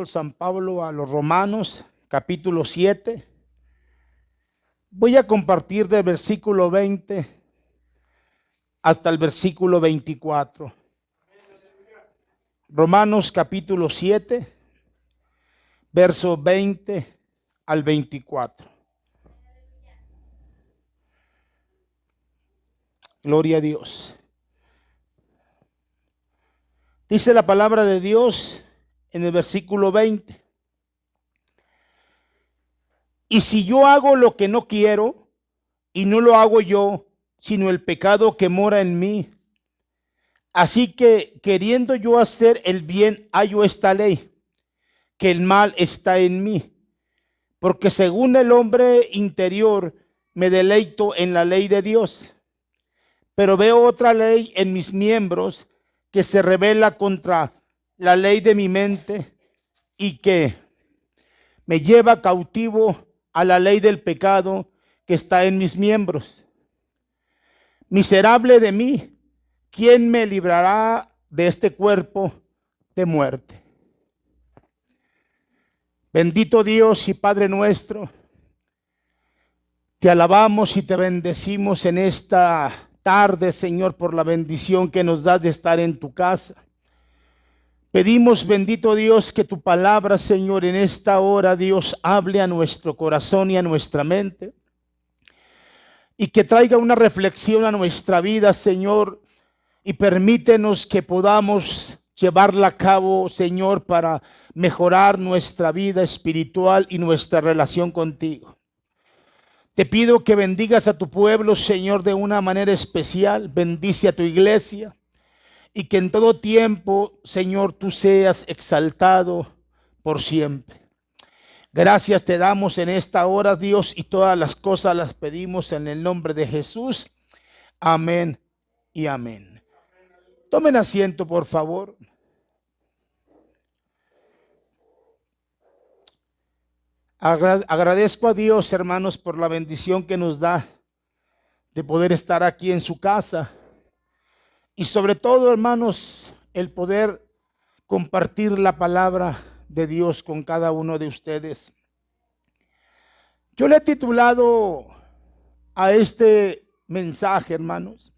San Pablo a los Romanos, capítulo 7. Voy a compartir del versículo 20 hasta el versículo 24. Romanos capítulo 7, verso 20 al 24. Gloria a Dios. Dice la palabra de Dios en el versículo 20. Y si yo hago lo que no quiero, y no lo hago yo, sino el pecado que mora en mí, así que queriendo yo hacer el bien, hallo esta ley, que el mal está en mí, porque según el hombre interior me deleito en la ley de Dios, pero veo otra ley en mis miembros que se rebela contra la ley de mi mente y que me lleva cautivo a la ley del pecado que está en mis miembros. Miserable de mí, ¿quién me librará de este cuerpo de muerte? Bendito Dios y Padre nuestro, te alabamos y te bendecimos en esta tarde, Señor, por la bendición que nos das de estar en tu casa. Pedimos, bendito Dios, que tu palabra, Señor, en esta hora, Dios, hable a nuestro corazón y a nuestra mente y que traiga una reflexión a nuestra vida, Señor, y permítenos que podamos llevarla a cabo, Señor, para mejorar nuestra vida espiritual y nuestra relación contigo. Te pido que bendigas a tu pueblo, Señor, de una manera especial. Bendice a tu iglesia y que en todo tiempo, Señor, tú seas exaltado por siempre. Gracias te damos en esta hora, Dios, y todas las cosas las pedimos en el nombre de Jesús. Amén y amén. Tomen asiento, por favor. Agradezco a Dios, hermanos, por la bendición que nos da de poder estar aquí en su casa. Y sobre todo, hermanos, el poder compartir la palabra de Dios con cada uno de ustedes. Yo le he titulado a este mensaje, hermanos,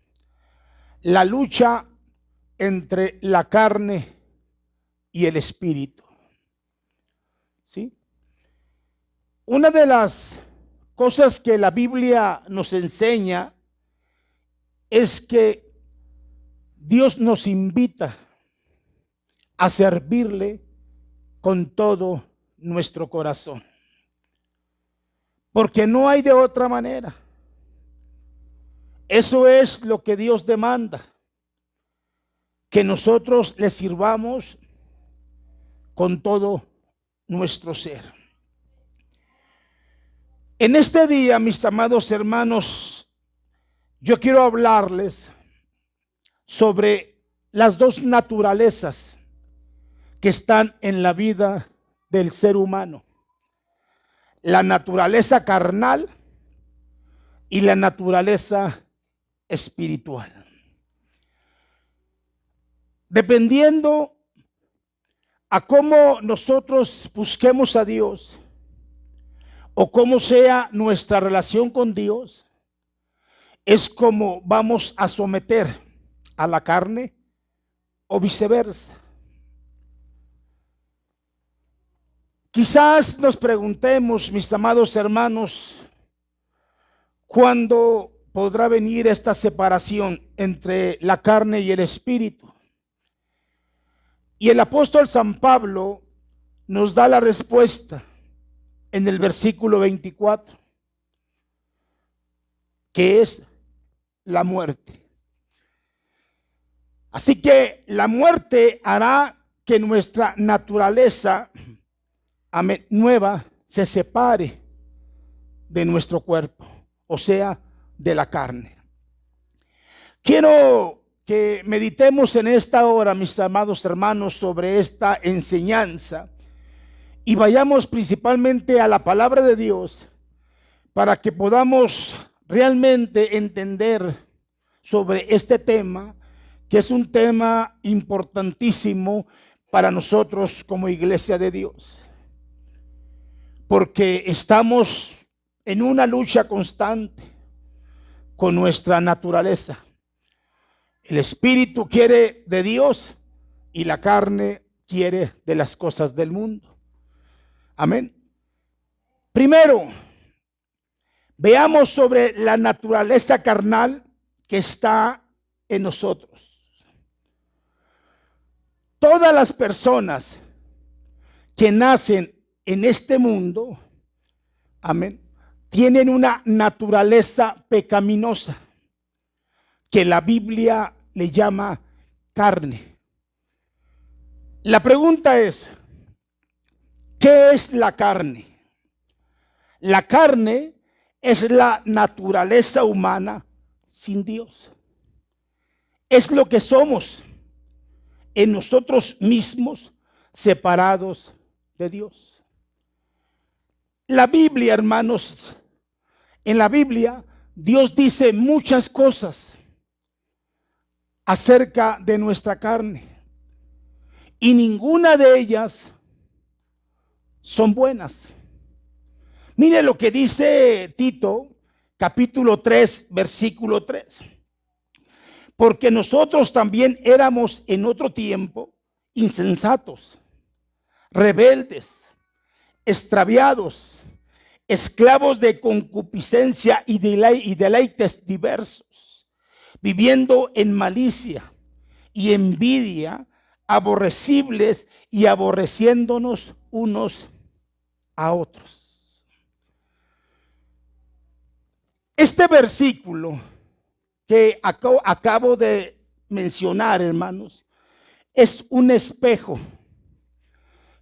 la lucha entre la carne y el espíritu. ¿Sí? Una de las cosas que la Biblia nos enseña es que Dios nos invita a servirle con todo nuestro corazón, porque no hay de otra manera. Eso es lo que Dios demanda, que nosotros le sirvamos con todo nuestro ser. En este día, mis amados hermanos, yo quiero hablarles sobre las dos naturalezas que están en la vida del ser humano: la naturaleza carnal y la naturaleza espiritual. Dependiendo a cómo nosotros busquemos a Dios o cómo sea nuestra relación con Dios, es como vamos a someter a la carne o viceversa. Quizás nos preguntemos, mis amados hermanos, ¿cuándo podrá venir esta separación entre la carne y el espíritu? Y el apóstol San Pablo nos da la respuesta en el versículo 24, que es la muerte. Así que la muerte hará que nuestra naturaleza nueva se separe de nuestro cuerpo, o sea, de la carne. Quiero que meditemos en esta hora, mis amados hermanos, sobre esta enseñanza y vayamos principalmente a la palabra de Dios para que podamos realmente entender sobre este tema, que es un tema importantísimo para nosotros como iglesia de Dios, porque estamos en una lucha constante con nuestra naturaleza. El espíritu quiere de Dios y la carne quiere de las cosas del mundo. Amén. Primero, veamos sobre la naturaleza carnal que está en nosotros. Todas las personas que nacen en este mundo, amén, tienen una naturaleza pecaminosa que la Biblia le llama carne. La pregunta es, ¿qué es la carne? La carne es la naturaleza humana sin Dios. Es lo que somos en nosotros mismos, separados de Dios. La Biblia, hermanos, en la Biblia Dios dice muchas cosas acerca de nuestra carne y ninguna de ellas son buenas. Mire lo que dice Tito, capítulo 3, versículo 3. Porque nosotros también éramos en otro tiempo insensatos, rebeldes, extraviados, esclavos de concupiscencia y deleites diversos, viviendo en malicia y envidia, aborrecibles y aborreciéndonos unos a otros. Este versículo que acabo de mencionar, hermanos, es un espejo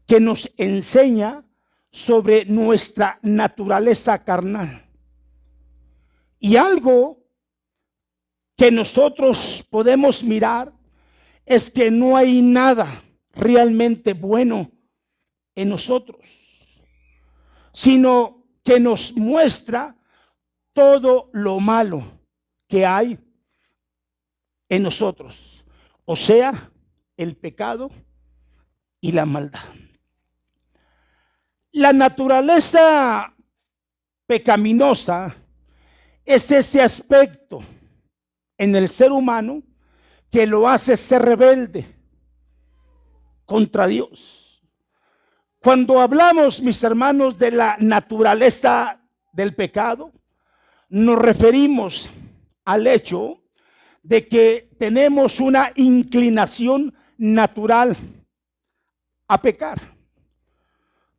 que nos enseña sobre nuestra naturaleza carnal. Y algo que nosotros podemos mirar es que no hay nada realmente bueno en nosotros, sino que nos muestra todo lo malo que hay en nosotros, o sea, el pecado y la maldad. La naturaleza pecaminosa es ese aspecto en el ser humano que lo hace ser rebelde contra Dios. Cuando hablamos, mis hermanos, de la naturaleza del pecado, nos referimos al hecho de que tenemos una inclinación natural a pecar,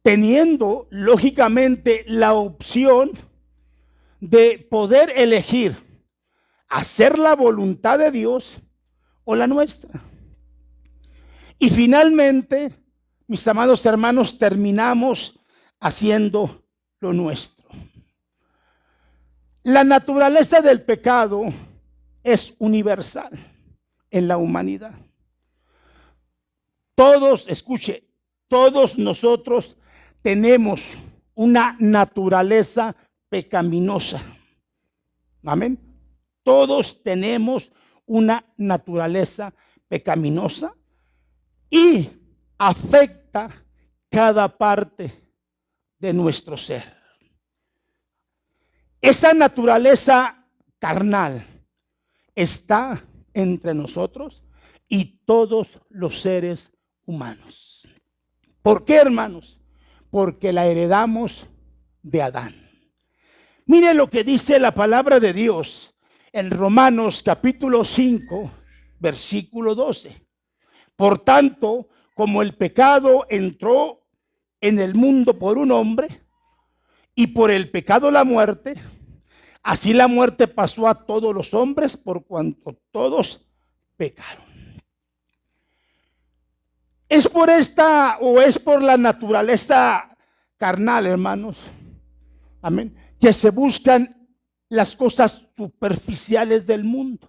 teniendo lógicamente la opción de poder elegir hacer la voluntad de Dios o la nuestra. Y finalmente, mis amados hermanos, terminamos haciendo lo nuestro. La naturaleza del pecado es universal en la humanidad. Todos, escuche, todos nosotros tenemos una naturaleza pecaminosa. Amén. Todos tenemos una naturaleza pecaminosa y afecta cada parte de nuestro ser. Esa naturaleza carnal está entre nosotros y todos los seres humanos. ¿Por qué, hermanos? Porque la heredamos de Adán. Mire lo que dice la palabra de Dios en Romanos capítulo 5, versículo 12. Por tanto, como el pecado entró en el mundo por un hombre y por el pecado la muerte, así la muerte pasó a todos los hombres por cuanto todos pecaron. Es por esta o es por la naturaleza carnal, hermanos, amén, que se buscan las cosas superficiales del mundo,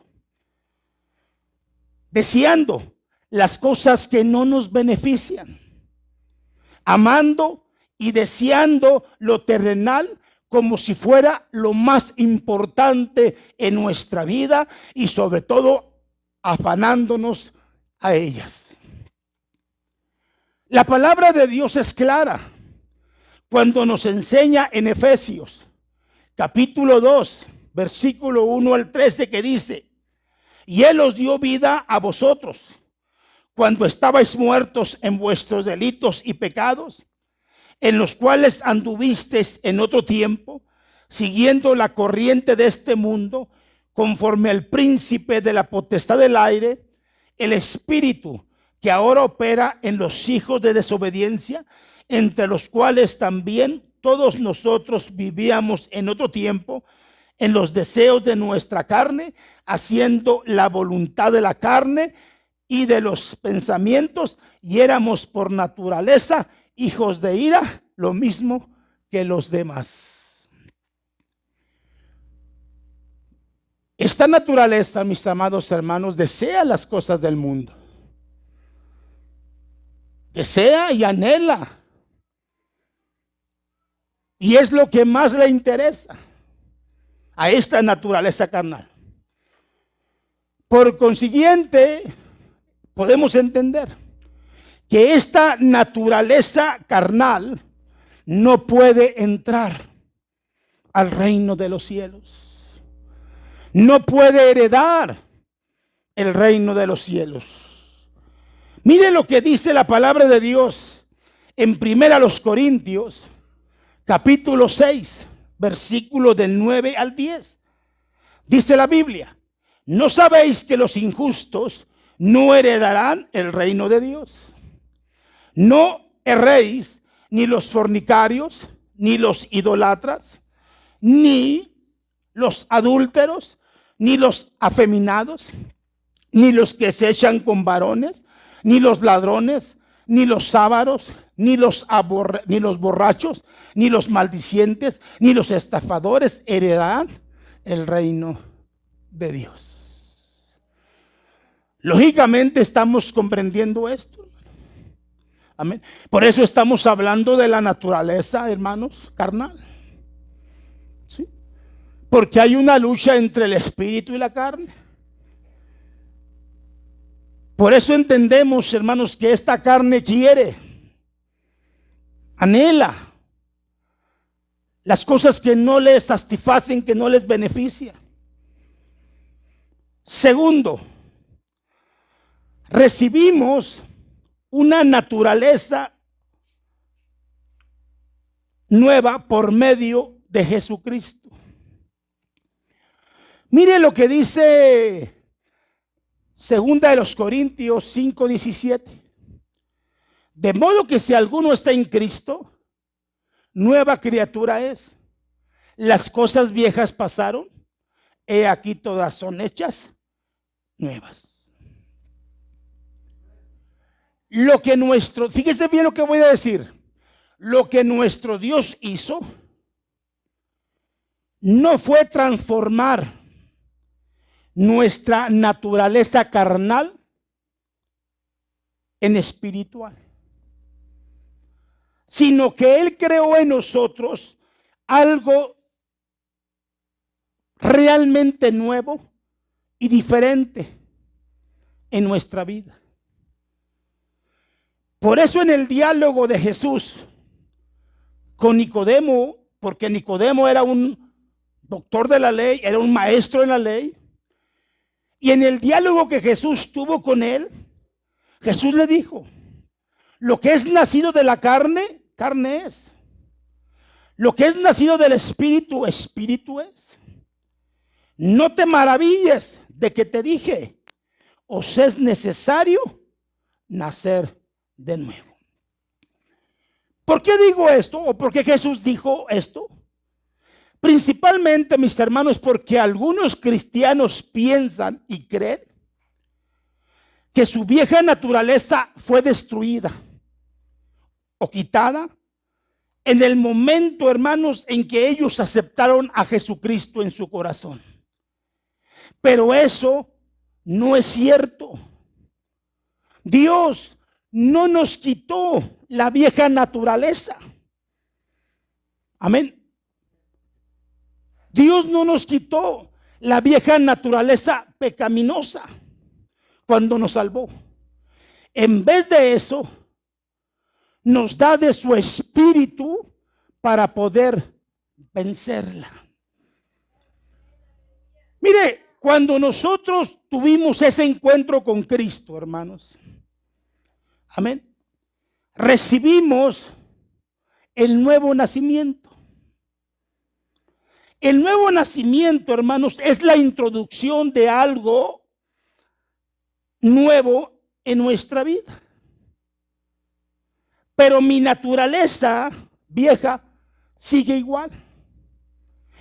deseando las cosas que no nos benefician, amando y deseando lo terrenal como si fuera lo más importante en nuestra vida y sobre todo afanándonos a ellas. La palabra de Dios es clara cuando nos enseña en Efesios capítulo 2, versículo 1 al 13, que dice: y Él os dio vida a vosotros cuando estabais muertos en vuestros delitos y pecados, en los cuales anduvisteis en otro tiempo, siguiendo la corriente de este mundo, conforme al príncipe de la potestad del aire, el espíritu que ahora opera en los hijos de desobediencia, entre los cuales también todos nosotros vivíamos en otro tiempo, en los deseos de nuestra carne, haciendo la voluntad de la carne y de los pensamientos, y éramos por naturaleza hijos de ira, lo mismo que los demás. Esta naturaleza, mis amados hermanos, desea las cosas del mundo. Desea y anhela. Y es lo que más le interesa a esta naturaleza carnal. Por consiguiente, podemos entender que esta naturaleza carnal no puede entrar al reino de los cielos. No puede heredar el reino de los cielos. Mire lo que dice la palabra de Dios en 1 Corintios, capítulo 6, versículo del 9 al 10. Dice la Biblia: ¿no sabéis que los injustos no heredarán el reino de Dios? No erréis, ni los fornicarios, ni los idólatras, ni los adúlteros, ni los afeminados, ni los que se echan con varones, ni los ladrones, ni los ávaros, ni los borrachos, ni los maldicientes, ni los estafadores heredarán el reino de Dios. Lógicamente estamos comprendiendo esto. Amén. Por eso estamos hablando de la naturaleza, hermanos, carnal. ¿Sí? Porque hay una lucha entre el espíritu y la carne. Por eso entendemos, hermanos, que esta carne quiere, anhela las cosas que no les satisfacen, que no les benefician. Segundo, recibimos una naturaleza nueva por medio de Jesucristo. Mire lo que dice 2 Corintios 5:17. De modo que si alguno está en Cristo, nueva criatura es. Las cosas viejas pasaron, he aquí todas son hechas nuevas. Fíjese bien lo que voy a decir. Lo que nuestro Dios hizo no fue transformar nuestra naturaleza carnal en espiritual, sino que Él creó en nosotros algo realmente nuevo y diferente en nuestra vida. Por eso en el diálogo de Jesús con Nicodemo, porque Nicodemo era un doctor de la ley, era un maestro en la ley, y en el diálogo que Jesús tuvo con él, Jesús le dijo: lo que es nacido de la carne, carne es. Lo que es nacido del espíritu, espíritu es. No te maravilles de que te dije, os es necesario nacer de nuevo. ¿Por qué digo esto? ¿O por qué Jesús dijo esto? Principalmente, mis hermanos, porque algunos cristianos piensan y creen que su vieja naturaleza fue destruida o quitada en el momento, hermanos, en que ellos aceptaron a Jesucristo en su corazón. Pero eso no es cierto. Dios no nos quitó la vieja naturaleza. Amén. Dios no nos quitó la vieja naturaleza pecaminosa cuando nos salvó. En vez de eso, nos da de su espíritu para poder vencerla. Mire, cuando nosotros tuvimos ese encuentro con Cristo, hermanos, amén, recibimos el nuevo nacimiento. El nuevo nacimiento, hermanos, es la introducción de algo nuevo en nuestra vida. Pero mi naturaleza vieja sigue igual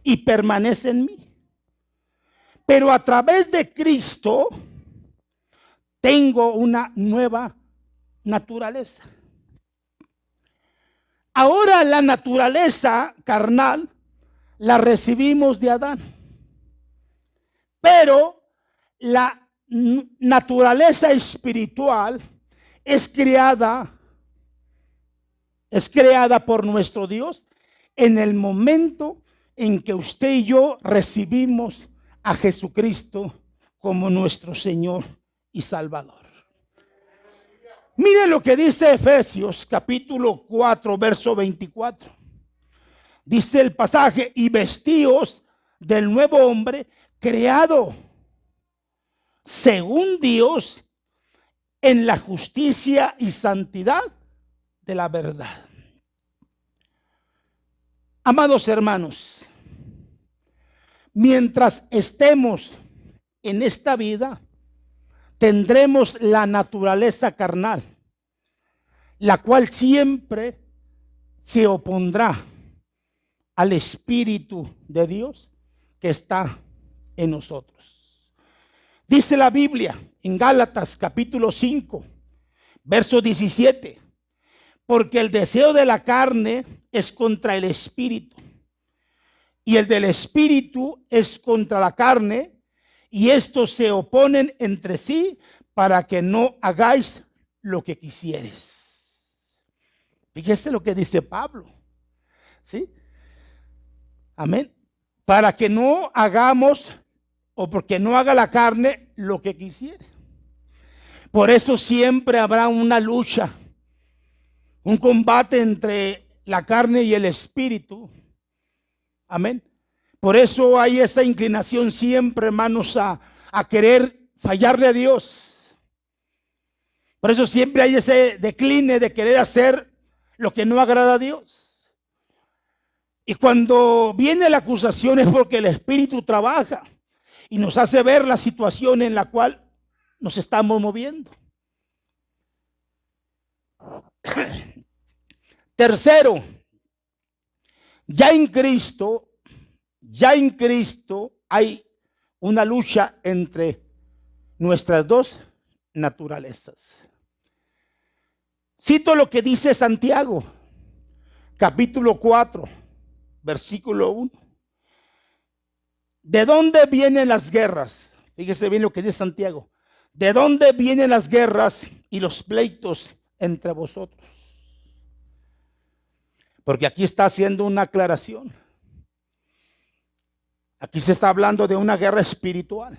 y permanece en mí. Pero a través de Cristo tengo una nueva naturaleza. Ahora la naturaleza carnal la recibimos de Adán, pero la naturaleza espiritual es creada por nuestro Dios en el momento en que usted y yo recibimos a Jesucristo como nuestro Señor y Salvador. Mire lo que dice Efesios capítulo 4, verso 24. Dice el pasaje: y vestíos del nuevo hombre creado según Dios en la justicia y santidad de la verdad. Amados hermanos, mientras estemos en esta vida, tendremos la naturaleza carnal, la cual siempre se opondrá al Espíritu de Dios que está en nosotros. Dice la Biblia en Gálatas capítulo 5, verso 17: porque el deseo de la carne es contra el Espíritu, y el del Espíritu es contra la carne, y estos se oponen entre sí para que no hagáis lo que quisieres. Fíjese lo que dice Pablo, ¿sí? Amén. Para que no hagamos, o porque no haga la carne lo que quisiere. Por eso siempre habrá una lucha, un combate entre la carne y el espíritu. Amén. Por eso hay esa inclinación siempre, hermanos, a querer fallarle a Dios. Por eso siempre hay ese decline de querer hacer lo que no agrada a Dios. Y cuando viene la acusación es porque el Espíritu trabaja y nos hace ver la situación en la cual nos estamos moviendo. Tercero, ya en Cristo hay una lucha entre nuestras dos naturalezas. Cito lo que dice Santiago, capítulo 4, versículo 1. ¿De dónde vienen las guerras? Fíjese bien lo que dice Santiago. ¿De dónde vienen las guerras y los pleitos entre vosotros? Porque aquí está haciendo una aclaración. Aquí se está hablando de una guerra espiritual.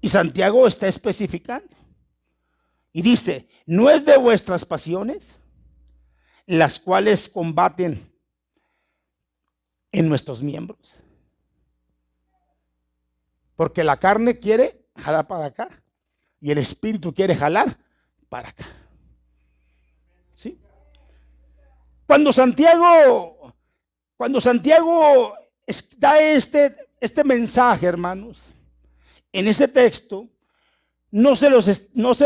Y Santiago está especificando. Y dice: ¿no es de vuestras pasiones las cuales combaten en nuestros miembros? Porque la carne quiere jalar para acá y el espíritu quiere jalar para acá. ¿Sí? Cuando Santiago da este mensaje, hermanos, en ese texto, no se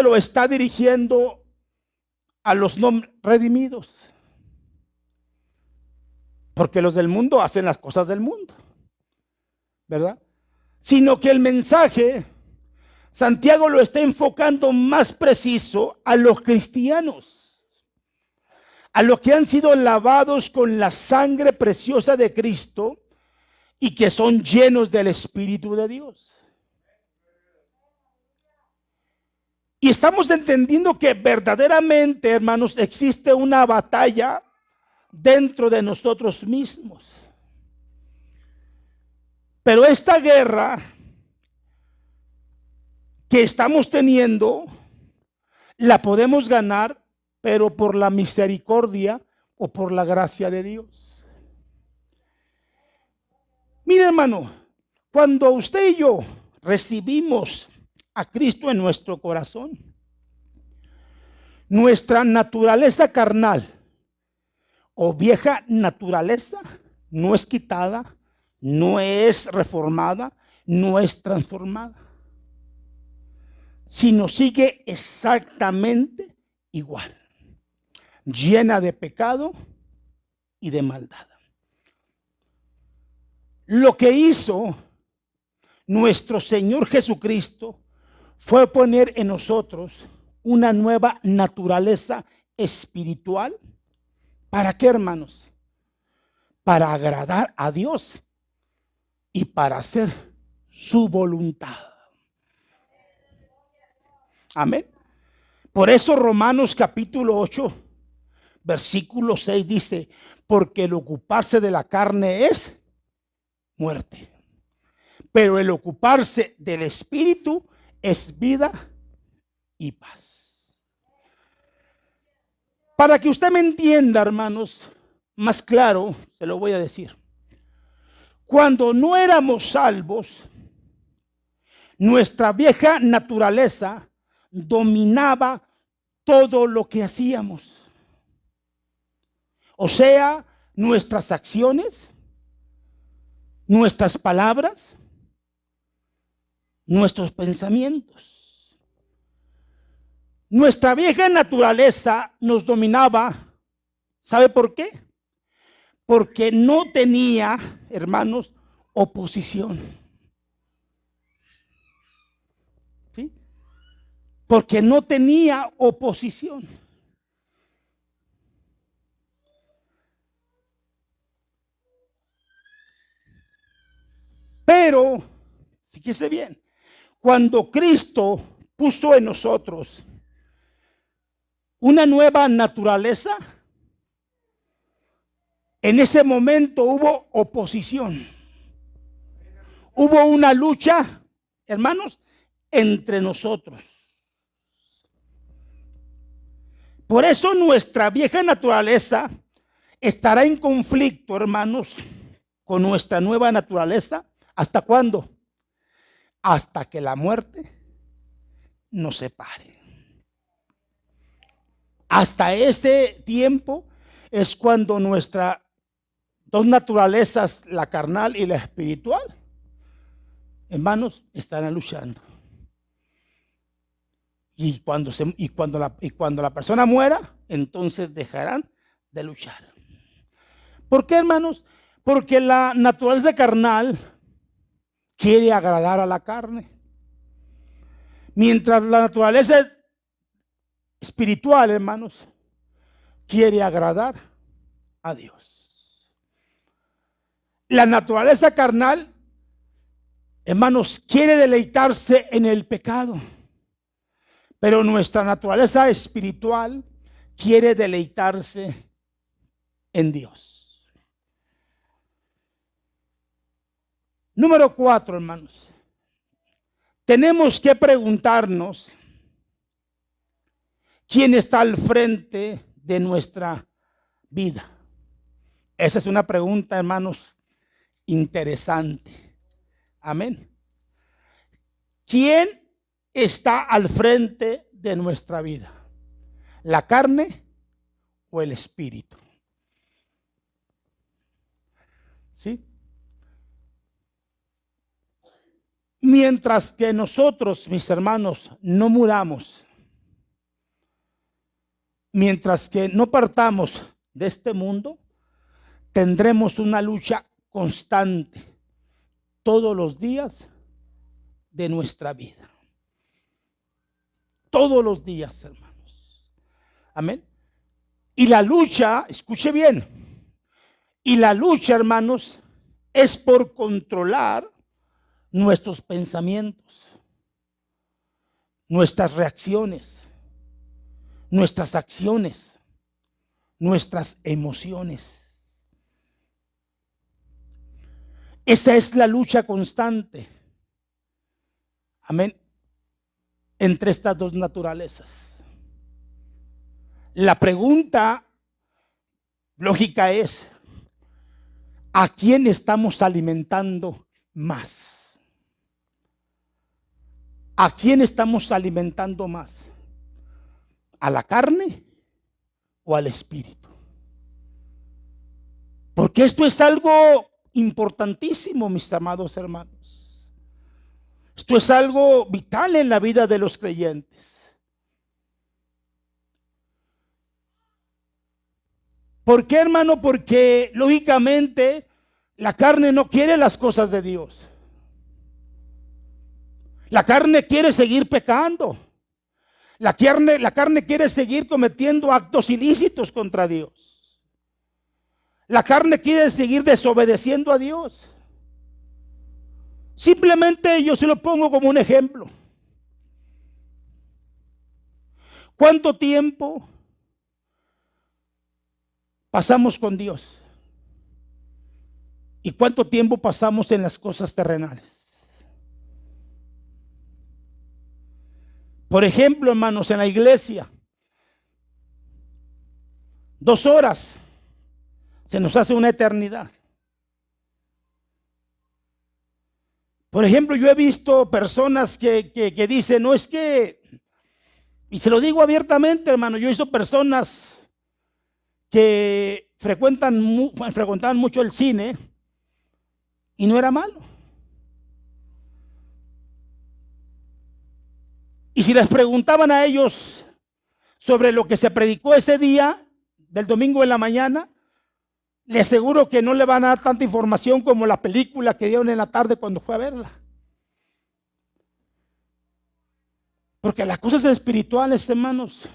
lo está dirigiendo a los no redimidos, porque los del mundo hacen las cosas del mundo, ¿verdad? Sino que el mensaje, Santiago lo está enfocando más preciso a los cristianos, a los que han sido lavados con la sangre preciosa de Cristo y que son llenos del Espíritu de Dios. Y estamos entendiendo que verdaderamente, hermanos, existe una batalla dentro de nosotros mismos. Pero esta guerra que estamos teniendo la podemos ganar, pero por la misericordia o por la gracia de Dios. Mire, hermano, cuando usted y yo recibimos a Cristo en nuestro corazón, nuestra naturaleza carnal o vieja naturaleza no es quitada, no es reformada, no es transformada, sino sigue exactamente igual, llena de pecado y de maldad. Lo que hizo nuestro Señor Jesucristo fue poner en nosotros una nueva naturaleza espiritual. ¿Para qué, hermanos? Para agradar a Dios y para hacer su voluntad. Amén. Por eso Romanos capítulo 8, versículo 6 dice, porque el ocuparse de la carne es muerte, pero el ocuparse del espíritu es vida y paz. Para que usted me entienda, hermanos, más claro, se lo voy a decir. Cuando no éramos salvos, nuestra vieja naturaleza dominaba todo lo que hacíamos. O sea, nuestras acciones, nuestras palabras, nuestros pensamientos. Nuestra vieja naturaleza nos dominaba. ¿Sabe por qué? Porque no tenía, hermanos, oposición. ¿Sí? Porque no tenía oposición. Pero, fíjese bien, cuando Cristo puso en nosotros una nueva naturaleza, en ese momento hubo oposición. Hubo una lucha, hermanos, entre nosotros. Por eso nuestra vieja naturaleza estará en conflicto, hermanos, con nuestra nueva naturaleza. ¿Hasta cuándo? Hasta que la muerte nos separe. Hasta ese tiempo es cuando nuestras dos naturalezas, la carnal y la espiritual, hermanos, estarán luchando. Y cuando la persona muera, entonces dejarán de luchar. ¿Por qué, hermanos? Porque la naturaleza carnal quiere agradar a la carne, mientras la naturaleza espiritual, hermanos, quiere agradar a Dios. La naturaleza carnal, hermanos, quiere deleitarse en el pecado, pero nuestra naturaleza espiritual quiere deleitarse en Dios. Número 4, hermanos. Tenemos que preguntarnos quién está al frente de nuestra vida. Esa es una pregunta, hermanos, interesante. Amén. ¿Quién está al frente de nuestra vida? ¿La carne o el espíritu? ¿Sí? Mientras que nosotros, mis hermanos, no muramos, mientras que no partamos de este mundo, tendremos una lucha constante todos los días de nuestra vida. Todos los días, hermanos. Amén. Y la lucha, escuche bien, y la lucha, hermanos, es por controlar nuestros pensamientos, nuestras reacciones, nuestras acciones, nuestras emociones. Esa es la lucha constante. Amén. Entre estas dos naturalezas. La pregunta lógica es, ¿a quién estamos alimentando más? ¿A quién estamos alimentando más? ¿A la carne o al espíritu? Porque esto es algo importantísimo, mis amados hermanos. Esto es algo vital en la vida de los creyentes. ¿Por qué, hermano? Porque lógicamente la carne no quiere las cosas de Dios. La carne quiere seguir pecando. La carne quiere seguir cometiendo actos ilícitos contra Dios. La carne quiere seguir desobedeciendo a Dios. Simplemente yo se lo pongo como un ejemplo. ¿Cuánto tiempo pasamos con Dios? ¿Y cuánto tiempo pasamos en las cosas terrenales? Por ejemplo, hermanos, en la iglesia, 2 horas se nos hace una eternidad. Por ejemplo, yo he visto personas que dicen, no es que, y se lo digo abiertamente, hermano, yo he visto personas que frecuentaban mucho el cine y no era malo. Y si les preguntaban a ellos sobre lo que se predicó ese día, del domingo en la mañana, les aseguro que no le van a dar tanta información como la película que dieron en la tarde cuando fue a verla. Porque las cosas espirituales, hermanos,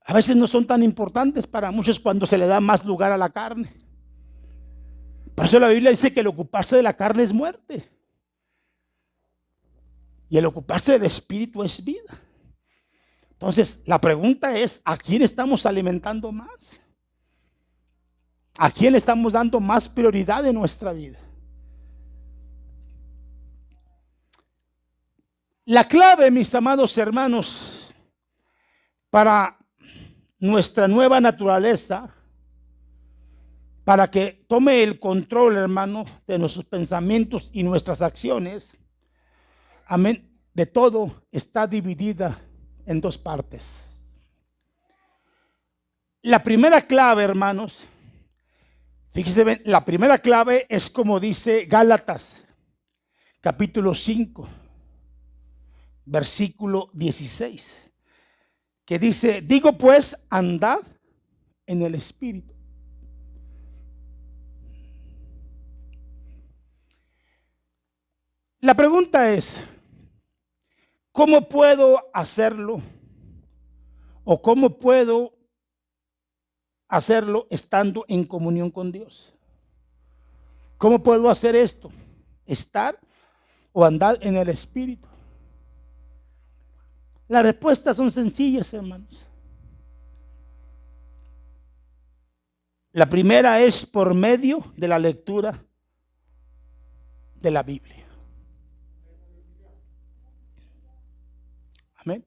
a veces no son tan importantes para muchos cuando se le da más lugar a la carne. Por eso la Biblia dice que el ocuparse de la carne es muerte. Y el ocuparse del espíritu es vida. Entonces, la pregunta es, ¿a quién estamos alimentando más? ¿A quién le estamos dando más prioridad en nuestra vida? La clave, mis amados hermanos, para nuestra nueva naturaleza, para que tome el control, hermano, de nuestros pensamientos y nuestras acciones, amén, de todo, está dividida en 2 partes. La primera clave, hermanos, fíjense bien, la primera clave es como dice Gálatas, capítulo 5, versículo 16, que dice, digo pues, andad en el espíritu. La pregunta es, ¿cómo puedo hacerlo? ¿O cómo puedo hacerlo estando en comunión con Dios? ¿Cómo puedo hacer esto? ¿Estar o andar en el espíritu? Las respuestas son sencillas, hermanos. La primera es por medio de la lectura de la Biblia. Amén.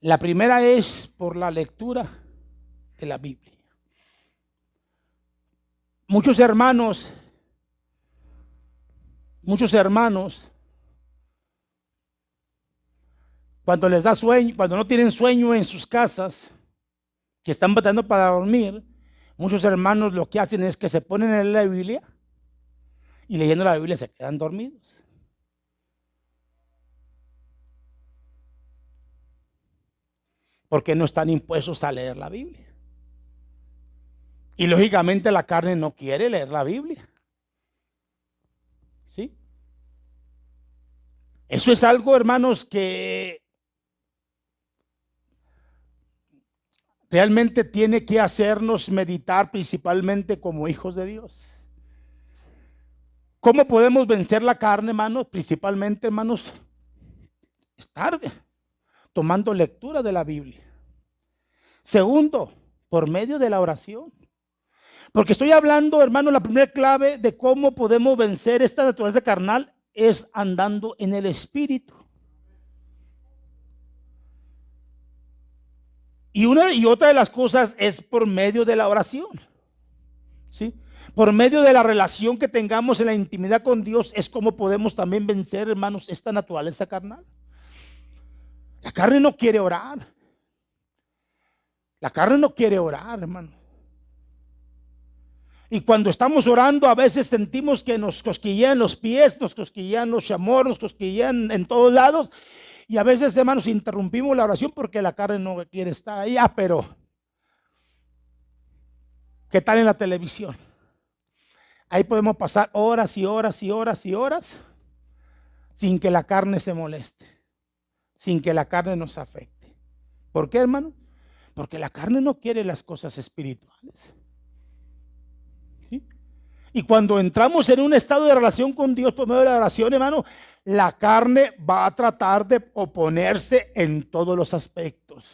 La primera es por la lectura de la Biblia. Muchos hermanos, cuando les da sueño, cuando no tienen sueño en sus casas, que están batallando para dormir, muchos hermanos lo que hacen es que se ponen en la Biblia y leyendo la Biblia se quedan dormidos. Porque no están impuestos a leer la Biblia. Y lógicamente la carne no quiere leer la Biblia. ¿Sí? Eso es algo, hermanos, que realmente tiene que hacernos meditar principalmente como hijos de Dios. ¿Cómo podemos vencer la carne, hermanos? Principalmente, hermanos, estar tomando lectura de la Biblia. Segundo, por medio de la oración. Porque estoy hablando, hermano, la primera clave de cómo podemos vencer esta naturaleza carnal es andando en el espíritu. Y una y otra de las cosas es por medio de la oración. ¿Sí? Por medio de la relación que tengamos en la intimidad con Dios es como podemos también vencer, hermanos, esta naturaleza carnal. La carne no quiere orar. La carne no quiere orar, hermano. Y cuando estamos orando, a veces sentimos que nos cosquillean los pies, nos cosquillean los chamorros, nos cosquillean en todos lados. Y a veces, hermanos, interrumpimos la oración porque la carne no quiere estar ahí. Pero ¿qué tal en la televisión? Ahí podemos pasar horas y horas y horas y horas sin que la carne se moleste, sin que la carne nos afecte. ¿Por qué, hermano? Porque la carne no quiere las cosas espirituales. ¿Sí? Y cuando entramos en un estado de relación con Dios por medio de la oración, hermano, la carne va a tratar de oponerse en todos los aspectos.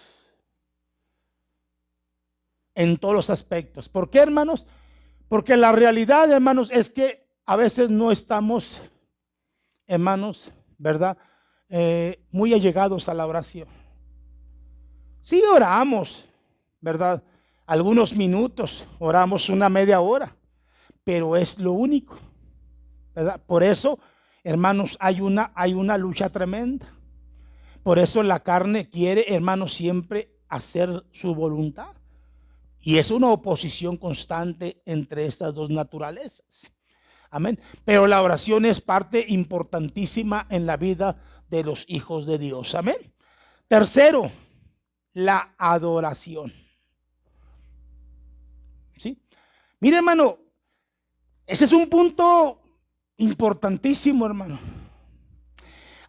En todos los aspectos. ¿Por qué, hermanos? Porque la realidad, hermanos, es que a veces no estamos, hermanos, ¿verdad? Muy allegados a la oración. Sí oramos, ¿verdad? Algunos minutos, oramos una media hora, pero es lo único, ¿verdad? Por eso, hermanos, hay una lucha tremenda. Por eso la carne quiere, hermanos, siempre hacer su voluntad. Y es una oposición constante entre estas dos naturalezas. Amén. Pero la oración es parte importantísima en la vida de los hijos de Dios. Amén. Tercero, la adoración. ¿Sí? Mire, hermano, ese es un punto importantísimo, hermano.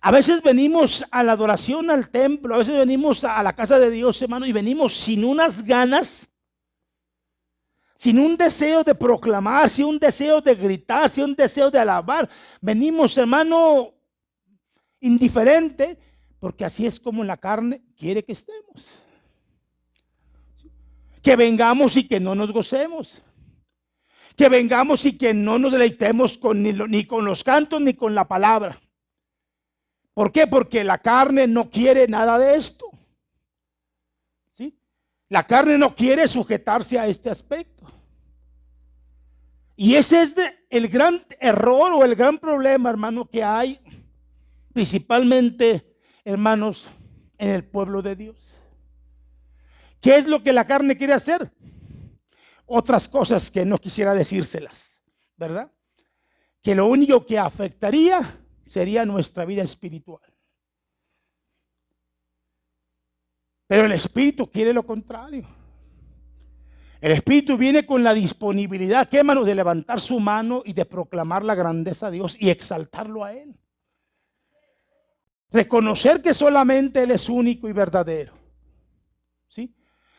A veces venimos a la adoración al templo, a veces venimos a la casa de Dios, hermano, y venimos sin unas ganas, sin un deseo de proclamar, sin un deseo de gritar, sin un deseo de alabar. Venimos, hermano, indiferente, porque así es como la carne quiere que estemos. Que vengamos y que no nos gocemos. Que vengamos y que no nos deleitemos ni con los cantos ni con la palabra. ¿Por qué? Porque la carne no quiere nada de esto. ¿Sí? La carne no quiere sujetarse a este aspecto. Y ese es el gran error o el gran problema, hermano, que hay principalmente, hermanos, en el pueblo de Dios. ¿Qué es lo que la carne quiere hacer? Otras cosas que no quisiera decírselas, ¿verdad? Que lo único que afectaría sería nuestra vida espiritual. Pero el Espíritu quiere lo contrario. El Espíritu viene con la disponibilidad, ¿qué, hermano? De levantar su mano y de proclamar la grandeza de Dios y exaltarlo a Él. Reconocer que solamente Él es único y verdadero. ¿Sí?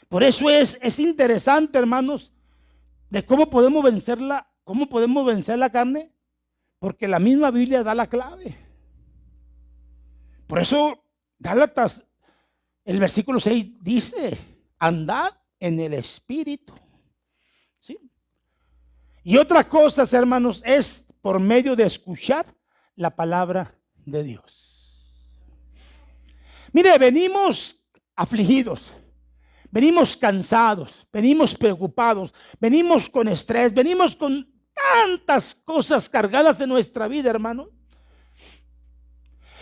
Por eso es interesante, hermanos, de cómo podemos vencer la carne, porque la misma Biblia da la clave. Por eso Gálatas, el versículo 6 dice: andad en el Espíritu. ¿Sí? Y otras cosas, hermanos, es por medio de escuchar la palabra de Dios. Mire, venimos afligidos, venimos cansados, venimos preocupados, venimos con estrés, venimos con tantas cosas cargadas en nuestra vida, hermano.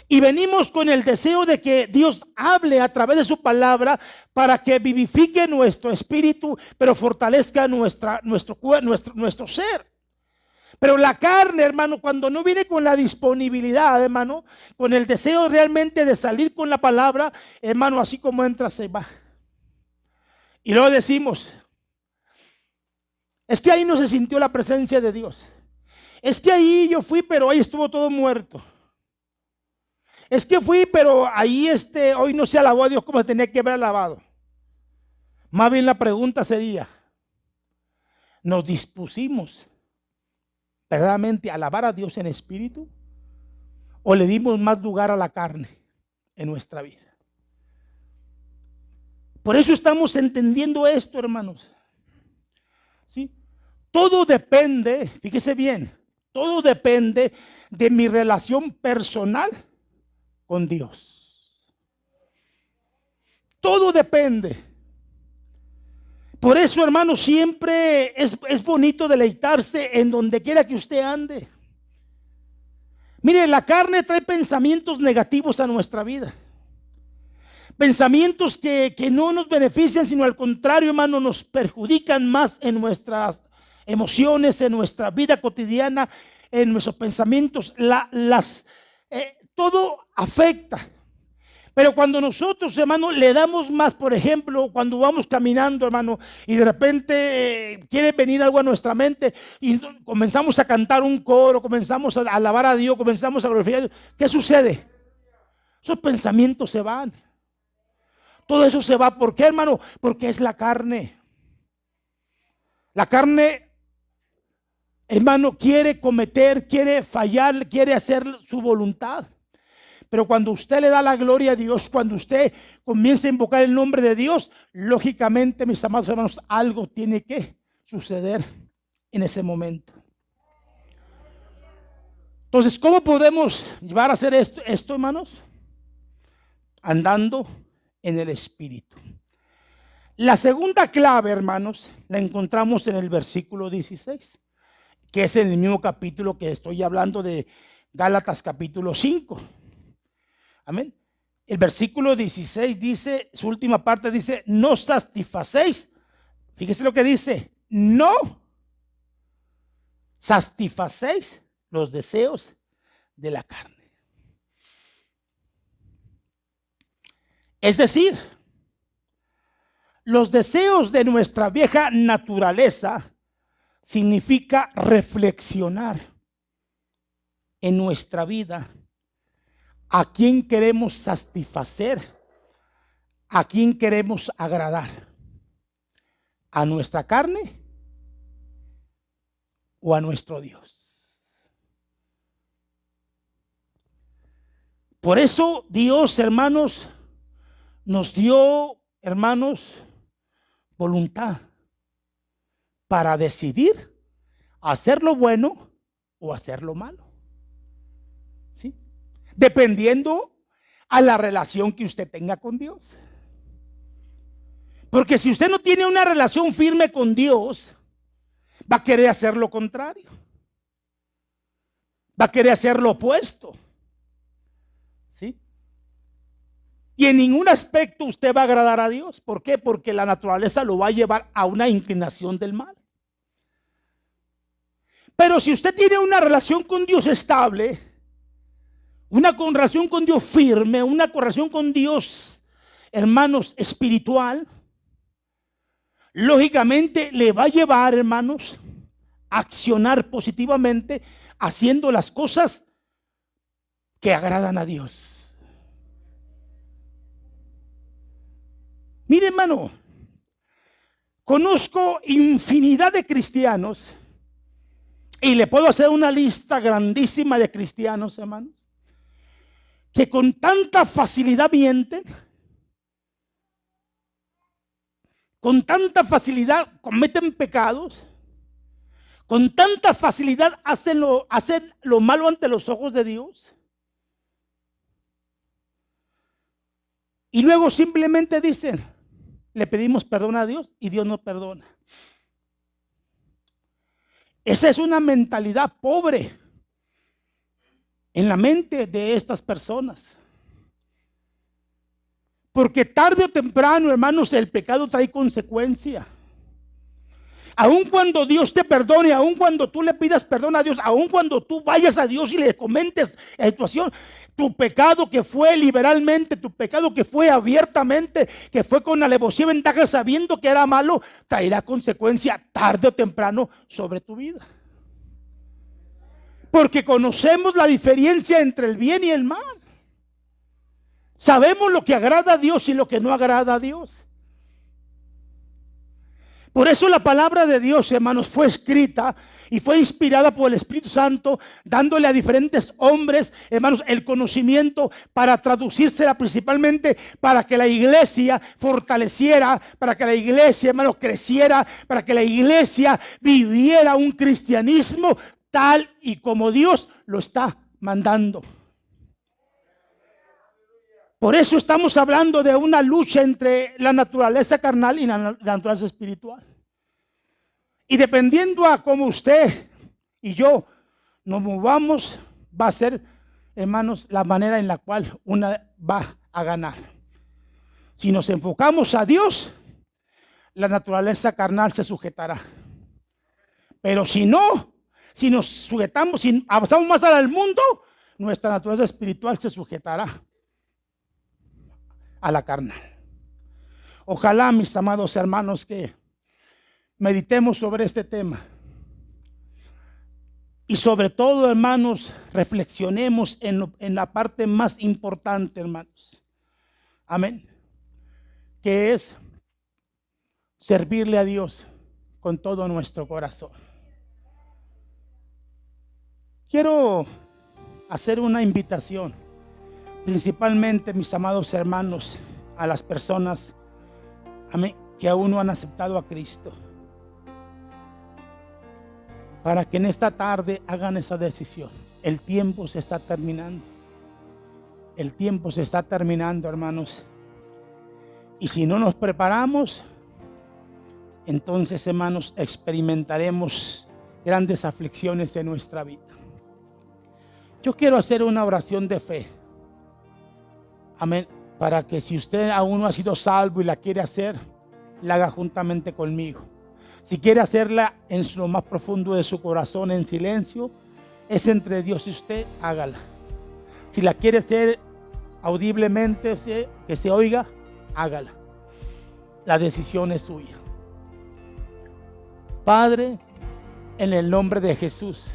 Y venimos con el deseo de que Dios hable a través de su palabra para que vivifique nuestro espíritu, pero fortalezca nuestro ser. Pero la carne, hermano, cuando no viene con la disponibilidad, hermano, con el deseo realmente de salir con la palabra, hermano, así como entra, se va. Y luego decimos: es que ahí no se sintió la presencia de Dios. Es que ahí yo fui, pero ahí estuvo todo muerto. Es que fui, pero ahí hoy no se alabó a Dios como se tenía que haber alabado. Más bien la pregunta sería: ¿nos dispusimos verdaderamente a alabar a Dios en espíritu? ¿O le dimos más lugar a la carne en nuestra vida? Por eso estamos entendiendo esto, hermanos. ¿Sí? Todo depende, fíjese bien, todo depende de mi relación personal con Dios. Todo depende. Por eso, hermano, siempre es bonito deleitarse en donde quiera que usted ande. Mire, la carne trae pensamientos negativos a nuestra vida. Pensamientos que no nos benefician, sino al contrario, hermano, nos perjudican más en nuestras emociones, en nuestra vida cotidiana, en nuestros pensamientos. Todo afecta. Pero cuando nosotros, hermano, le damos más, por ejemplo, cuando vamos caminando, hermano, y de repente quiere venir algo a nuestra mente y comenzamos a cantar un coro, comenzamos a alabar a Dios, comenzamos a glorificar a Dios, ¿qué sucede? Esos pensamientos se van. Todo eso se va. ¿Por qué, hermano? Porque es la carne. La carne, hermano, quiere cometer, quiere fallar, quiere hacer su voluntad. Pero cuando usted le da la gloria a Dios, cuando usted comienza a invocar el nombre de Dios, lógicamente, mis amados hermanos, algo tiene que suceder en ese momento. Entonces, ¿cómo podemos llevar a hacer esto, hermanos? Andando en el Espíritu. La segunda clave, hermanos, la encontramos en el versículo 16, que es en el mismo capítulo que estoy hablando de Gálatas capítulo 5. Amén. El versículo 16 dice, su última parte dice, no satisfacéis. Fíjese lo que dice, no satisfacéis los deseos de la carne. Es decir, los deseos de nuestra vieja naturaleza significa reflexionar en nuestra vida. ¿A quién queremos satisfacer? ¿A quién queremos agradar? ¿A nuestra carne o a nuestro Dios? Por eso Dios, hermanos, nos dio, hermanos, voluntad para decidir hacer lo bueno o hacer lo malo. ¿Sí? Dependiendo a la relación que usted tenga con Dios. Porque si usted no tiene una relación firme con Dios, va a querer hacer lo contrario. Va a querer hacer lo opuesto. ¿Sí? Y en ningún aspecto usted va a agradar a Dios. ¿Por qué? Porque la naturaleza lo va a llevar a una inclinación del mal. Pero si usted tiene una relación con Dios estable, una relación con Dios firme, una relación con Dios, hermanos, espiritual, lógicamente le va a llevar, hermanos, a accionar positivamente, haciendo las cosas que agradan a Dios. Mire, hermano, conozco infinidad de cristianos y le puedo hacer una lista grandísima de cristianos, hermanos, que con tanta facilidad mienten, con tanta facilidad cometen pecados, con tanta facilidad hacen lo malo ante los ojos de Dios. Y luego simplemente dicen, le pedimos perdón a Dios y Dios nos perdona. Esa es una mentalidad pobre en la mente de estas personas. Porque tarde o temprano, hermanos, el pecado trae consecuencia. Aun cuando Dios te perdone, aun cuando tú le pidas perdón a Dios, aun cuando tú vayas a Dios y le comentes la situación, tu pecado que fue liberalmente, tu pecado que fue abiertamente, que fue con alevosía y ventaja sabiendo que era malo, traerá consecuencia tarde o temprano sobre tu vida. Porque conocemos la diferencia entre el bien y el mal. Sabemos lo que agrada a Dios y lo que no agrada a Dios. Por eso la palabra de Dios, hermanos, fue escrita y fue inspirada por el Espíritu Santo, dándole a diferentes hombres, hermanos, el conocimiento para traducírsela principalmente para que la iglesia fortaleciera, para que la iglesia, hermanos, creciera, para que la iglesia viviera un cristianismo tal y como Dios lo está mandando. Por eso estamos hablando de una lucha entre la naturaleza carnal y la naturaleza espiritual. Y dependiendo a cómo usted y yo nos movamos, va a ser, hermanos, la manera en la cual una va a ganar. Si nos enfocamos a Dios, la naturaleza carnal se sujetará. Pero si no, si nos sujetamos, si avanzamos más al mundo, nuestra naturaleza espiritual se sujetará a la carnal. Ojalá, mis amados hermanos, que meditemos sobre este tema. Y sobre todo, hermanos, reflexionemos en la parte más importante, hermanos. Amén. Que es servirle a Dios con todo nuestro corazón. Quiero hacer una invitación, principalmente, mis amados hermanos, a las personas, amén, que aún no han aceptado a Cristo, para que en esta tarde hagan esa decisión. El tiempo se está terminando. El tiempo se está terminando, hermanos. Y si no nos preparamos, entonces, hermanos, experimentaremos grandes aflicciones en nuestra vida. Yo quiero hacer una oración de fe. Amén. Para que si usted aún no ha sido salvo y la quiere hacer, la haga juntamente conmigo. Si quiere hacerla en lo más profundo de su corazón, en silencio, es entre Dios y usted, hágala. Si la quiere hacer audiblemente, que se oiga, hágala. La decisión es suya. Padre, en el nombre de Jesús,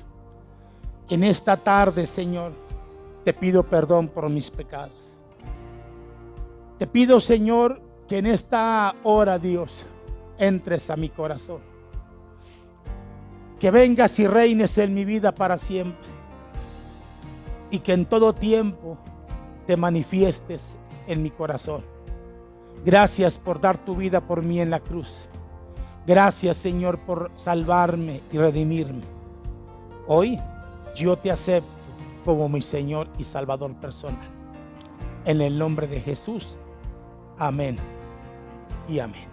en esta tarde, Señor, te pido perdón por mis pecados. Te pido, Señor, que en esta hora, Dios, entres a mi corazón. Que vengas y reines en mi vida para siempre. Y que en todo tiempo te manifiestes en mi corazón. Gracias por dar tu vida por mí en la cruz. Gracias, Señor, por salvarme y redimirme. Hoy yo te acepto como mi Señor y Salvador personal. En el nombre de Jesús. Amén y amén.